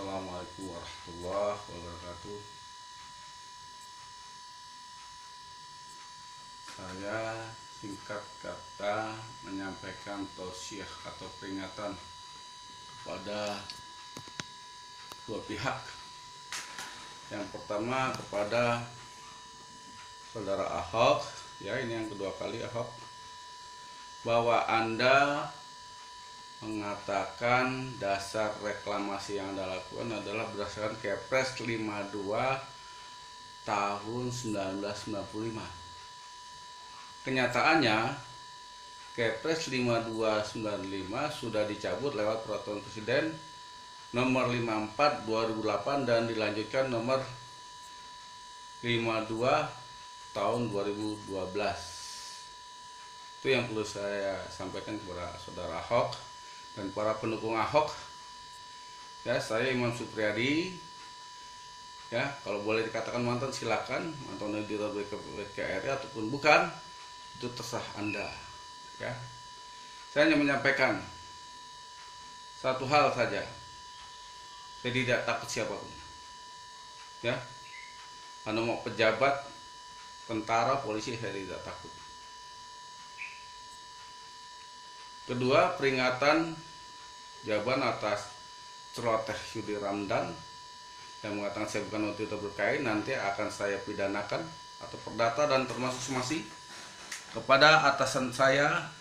Assalamualaikum warahmatullahi wabarakatuh. Saya singkat kata menyampaikan tausiah atau peringatan kepada dua pihak. Yang pertama kepada saudara Ahok, ya ini yang kedua kali Ahok, bahwa Anda mengatakan dasar reklamasi yang Anda lakukan adalah berdasarkan Kepres 52 tahun 1995. Kenyataannya Kepres 5295 sudah dicabut lewat peraturan Presiden nomor 54 2008 dan dilanjutkan nomor 52 tahun 2012. Itu yang perlu saya sampaikan kepada saudara Ahok dan para pendukung Ahok. Ya, saya Imam Supriyadi. Ya, kalau boleh dikatakan mantan silakan, mantan editor BKRI ataupun bukan, itu terserah Anda. Ya, saya hanya menyampaikan satu hal saja. Saya tidak takut siapapun. Ya, Anda mau pejabat, tentara, polisi, saya tidak takut. Kedua, peringatan jawaban atas celoteh Yudi Ramdan yang mengatakan saya bukan auditor BKRI, nanti akan saya pidanakan atau perdata dan termasuk somasi kepada atasan saya,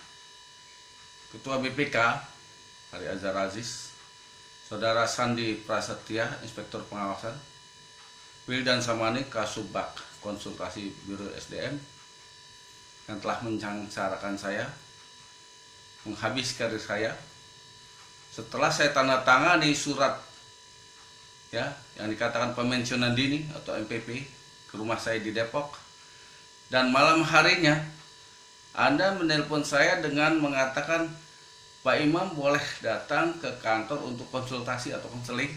Ketua BPK Hari Azhar Aziz, Saudara Sandi Prasetya, Inspektur Pengawasan, Wildan Samani, Kasubag Konsultasi Biro SDM, yang telah mencangsarakan saya, menghabis karir saya. Setelah saya tanda tangan di surat ya yang dikatakan pemensiunan dini atau MPP ke rumah saya di Depok, dan malam harinya Anda menelpon saya dengan mengatakan Pak Imam boleh datang ke kantor untuk konsultasi atau konseling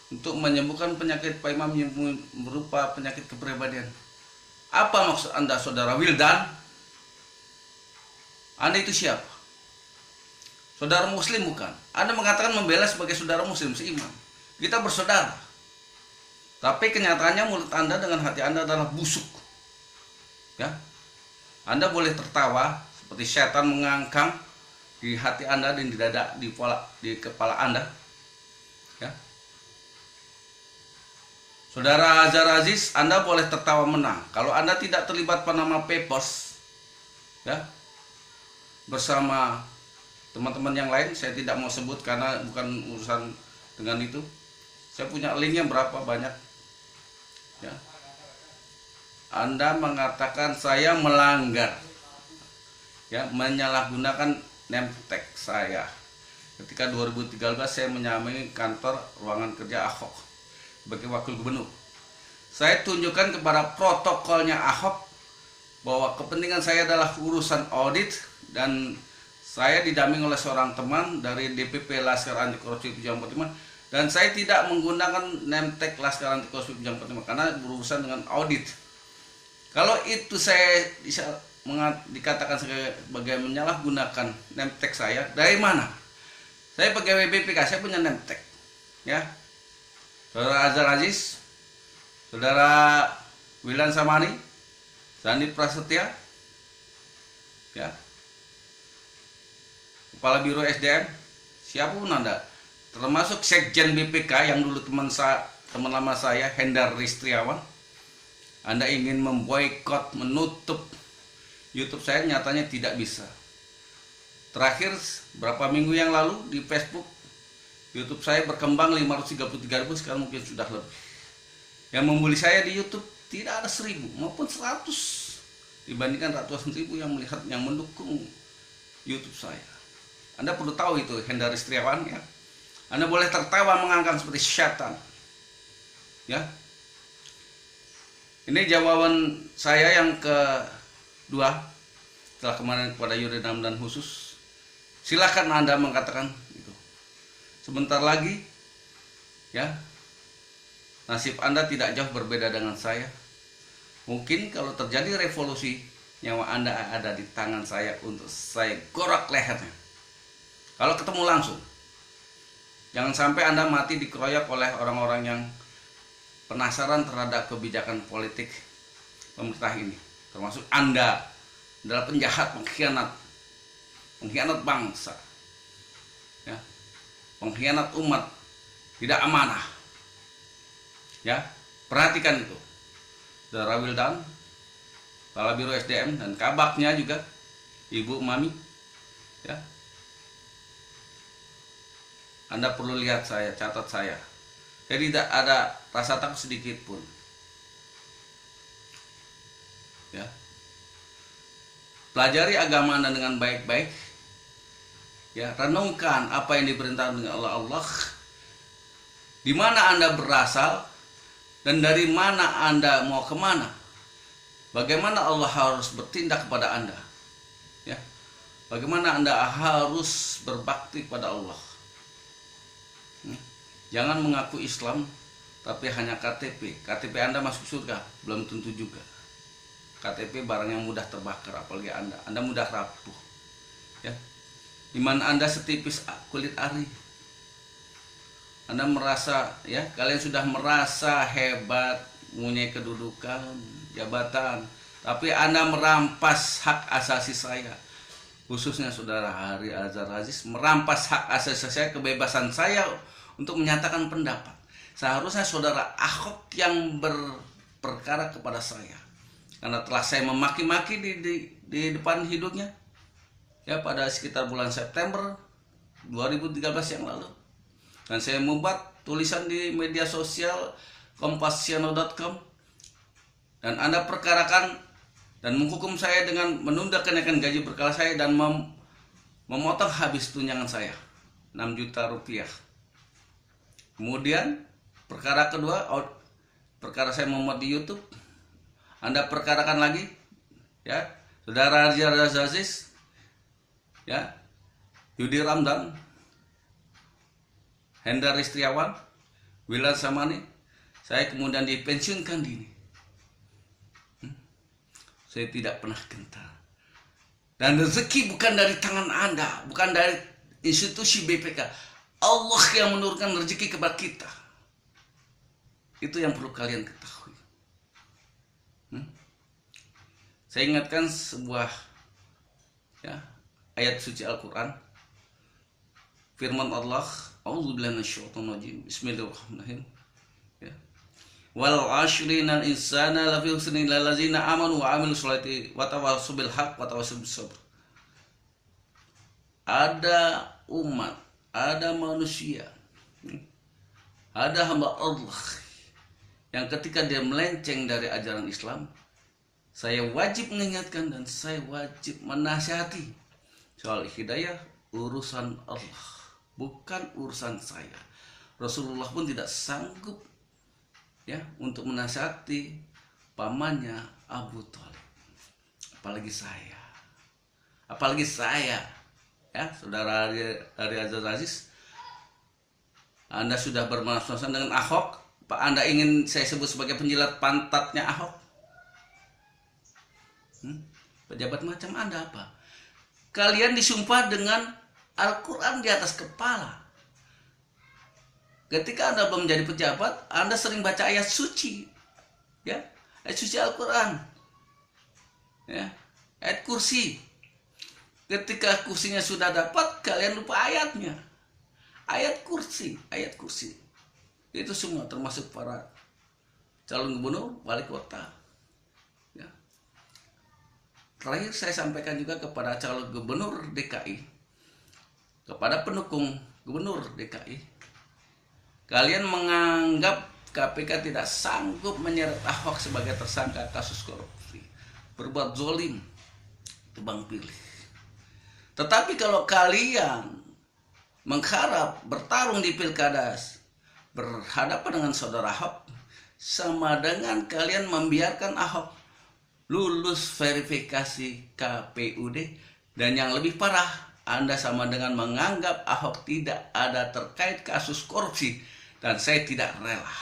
untuk menyembuhkan penyakit Pak Imam yang berupa penyakit kepribadian. Apa maksud Anda, saudara Wildan? Anda itu siapa? Saudara muslim bukan? Anda mengatakan membela sebagai saudara muslim, seimam. Kita bersaudara. Tapi kenyataannya mulut Anda dengan hati Anda adalah busuk. Ya. Anda boleh tertawa seperti setan mengangkang di hati Anda dan di dada, di kepala Anda. Ya. Saudara Azhar Aziz, Anda boleh tertawa menang kalau Anda tidak terlibat Panama Papers. Ya. Bersama teman-teman yang lain, saya tidak mau sebut karena bukan urusan dengan itu. Saya punya linknya berapa banyak. Ya. Anda mengatakan saya melanggar, ya, menyalahgunakan name tag saya. Ketika 2013 saya menyamai kantor ruangan kerja Ahok sebagai wakil gubernur. Saya tunjukkan kepada protokolnya Ahok bahwa kepentingan saya adalah urusan audit, dan saya didampingi oleh seorang teman dari DPP Laskar Anti Korupsi Pujang Pertimbangan, dan saya tidak menggunakan name tag Laskar Anti Korupsi Pujang Pertimbangan karena berurusan dengan audit. Kalau itu saya dikatakan sebagai menyalahgunakan name tag saya, dari mana? Saya pegawai BPK, saya punya name tag. Ya, Saudara Azhar Aziz, Saudara Wildan Samani, Sandi Prasetya, ya, Kepala Biro SDM, siapapun Anda, termasuk Sekjen BPK yang dulu teman lama saya, Hendar Ristriawan, Anda ingin memboikot, menutup YouTube saya, nyatanya tidak bisa. Terakhir berapa minggu yang lalu di Facebook, YouTube saya berkembang 533.000, sekarang mungkin sudah lebih. Yang membuli saya di YouTube tidak ada 1.000 maupun 100 dibandingkan ratusan ribu yang melihat, yang mendukung YouTube saya. Anda perlu tahu itu, Hendar Ristriawan, ya. Anda boleh tertawa mengangkang seperti setan. Ya. Ini jawaban saya yang kedua setelah kemarin kepada Yudi Ramdan khusus. Silakan Anda mengatakan itu. Sebentar lagi, ya, nasib Anda tidak jauh berbeda dengan saya. Mungkin kalau terjadi revolusi, nyawa Anda ada di tangan saya untuk saya gorak lehernya. Kalau ketemu langsung. Jangan sampai Anda mati dikeroyok oleh orang-orang yang penasaran terhadap kebijakan politik pemerintah ini. Termasuk Anda adalah penjahat, pengkhianat bangsa, ya, pengkhianat umat, tidak amanah. Ya, perhatikan itu. Saudara Wildan, Kepala Biro SDM, dan kabaknya juga, Ibu Mami, ya. Anda perlu lihat saya, catat saya. Jadi tidak ada rasa takut sedikit pun. Ya. Pelajari agama Anda dengan baik-baik. Ya, renungkan apa yang diperintahkan oleh Allah. Di mana Anda berasal dan dari mana Anda mau kemana. Bagaimana Allah harus bertindak kepada Anda. Ya. Bagaimana Anda harus berbakti kepada Allah. Jangan mengaku Islam tapi hanya KTP. KTP Anda masuk surga, belum tentu juga. KTP barang yang mudah terbakar, apalagi Anda mudah rapuh. Ya. Iman Anda setipis kulit ari. Anda merasa, ya, kalian sudah merasa hebat, punya kedudukan, jabatan, tapi Anda merampas hak asasi saya. Khususnya Saudara Hari Azhar Aziz merampas hak asasi saya, kebebasan saya untuk menyatakan pendapat. Seharusnya Saudara Ahok yang berperkara kepada saya, karena telah saya memaki-maki di depan hidungnya, ya, pada sekitar bulan September 2013 yang lalu. Dan saya membuat tulisan di media sosial Kompasiano.com, dan Anda perkarakan dan menghukum saya dengan menunda kenaikan gaji berkala saya dan memotong habis tunjangan saya 6 juta rupiah. Kemudian perkara kedua, perkara saya memuat di YouTube, Anda perkarakan lagi, ya, Saudara Azhar Aziz, ya, Yudi Ramdan, Hendar Istriawan, Wilan Samani. Saya kemudian dipensiunkan dini. Saya tidak pernah gentar. Dan rezeki bukan dari tangan Anda, bukan dari institusi BPK. Allah yang menurunkan rezeki kepada kita. Itu yang perlu kalian ketahui. Saya ingatkan sebuah, ya, ayat suci Al-Quran. Firman Allah, A'udzubillahi minasyaitonir rajim. Bismillahirrahmanirrahim. Ya. Wal 'ashrina insana lafi husnin lil ladzina amanu wa 'amilus sholati wa tawassaw bil haqq wa tawassaw bis sabr. Ada umat, ada manusia, ada hamba Allah yang ketika dia melenceng dari ajaran Islam, saya wajib mengingatkan dan saya wajib menasihati. Soal hidayah urusan Allah, bukan urusan saya. Rasulullah pun tidak sanggup, ya, untuk menasihati pamannya Abu Thalib. Apalagi saya, ya, Saudara Hari Azhar Aziz. Anda sudah bermaaf-maafan dengan Ahok. Pak, Anda ingin saya sebut sebagai penjilat pantatnya Ahok? Pejabat macam Anda apa? Kalian disumpah dengan Al-Quran di atas kepala. Ketika Anda belum menjadi pejabat, Anda sering baca ayat suci, ya, ayat suci Al-Quran, ya, ayat kursi. Ketika kursinya sudah dapat, kalian lupa ayatnya. Ayat kursi. Itu semua termasuk para calon gubernur, wali kota. Ya. Terakhir saya sampaikan juga kepada calon gubernur DKI, kepada pendukung gubernur DKI. Kalian menganggap KPK tidak sanggup menyeret Ahok sebagai tersangka kasus korupsi, berbuat zolim, tebang pilih. Tetapi kalau kalian mengharap bertarung di pilkada berhadapan dengan saudara Ahok, sama dengan kalian membiarkan Ahok lulus verifikasi KPUD, dan yang lebih parah, Anda sama dengan menganggap Ahok tidak ada terkait kasus korupsi. Dan saya tidak rela,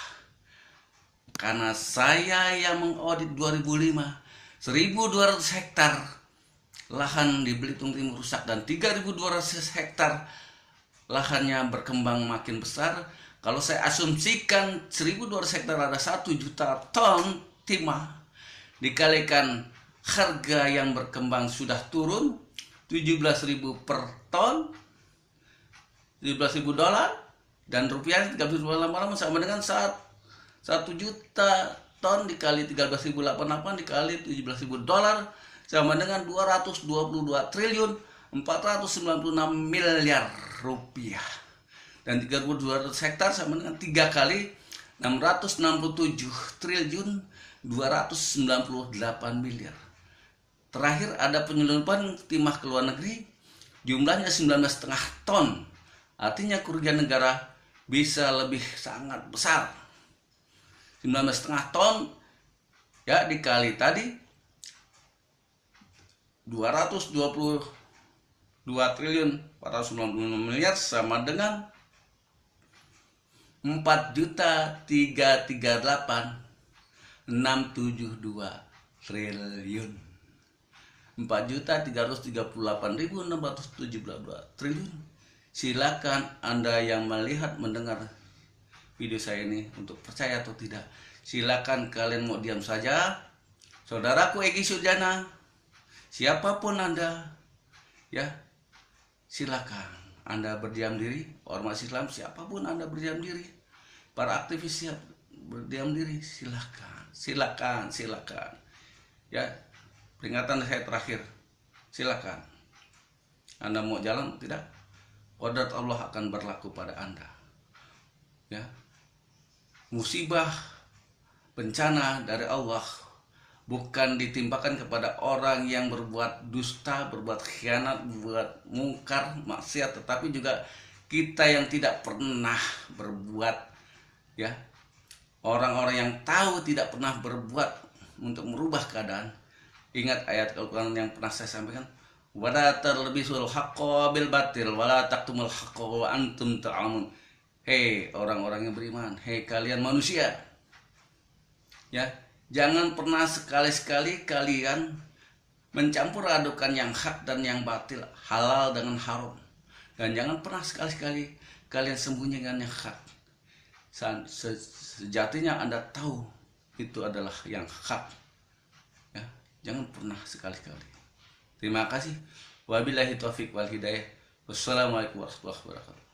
karena saya yang mengaudit 2005 1.200 hektar lahan di Belitung Timur rusak dan 3.200 hektar lahannya berkembang makin besar. Kalau saya asumsikan 1.200 hektar ada 1 juta ton timah, dikalikan harga yang berkembang sudah turun 17.000 per ton, 17.000 dolar, dan rupiah 13 lama-lama sama dengan 1 juta ton dikali 13.088 dikali 17.000 dolar sama dengan 222 triliun 496 miliar rupiah. Dan 3.200 hektar sama dengan 3 kali 667 triliun 298 miliar. Terakhir ada penyelundupan timah ke luar negeri, jumlahnya 19,5 ton. Artinya kerugian negara bisa lebih sangat besar. 19,5 ton ya dikali tadi 222 triliun 496 miliar sama dengan 4.338.672 triliun. 4.338.672 triliun. Silakan Anda yang melihat mendengar video saya ini untuk percaya atau tidak. Silakan kalian mau diam saja. Saudaraku Egy Sujana, siapapun Anda, ya silakan Anda berdiam diri. Ormas Islam siapapun Anda berdiam diri. Para aktivis siap berdiam diri. Silakan. Ya, peringatan saya terakhir. Silakan. Anda mau jalan tidak? Qadar Allah akan berlaku pada Anda. Ya. Musibah, bencana dari Allah bukan ditimpakan kepada orang yang berbuat dusta, berbuat khianat, berbuat mungkar, maksiat, tetapi juga kita yang tidak pernah berbuat, ya. Orang-orang yang tahu tidak pernah berbuat untuk merubah keadaan. Ingat ayat Al-Quran yang pernah saya sampaikan, wala talbisul haqqo bil batil wala taktumul haqqo wa antum ta'lamun. Hei orang-orang yang beriman, hei kalian manusia, ya, jangan pernah sekali-sekali kalian mencampur adukan yang hak dan yang batil, halal dengan haram. Dan jangan pernah sekali-sekali kalian sembunyikan yang hak. Sejatinya Anda tahu itu adalah yang hak. Ya, jangan pernah sekali-kali. Terima kasih. Wabillahi taufiq wal hidayah. Wassalamualaikum warahmatullahi wabarakatuh.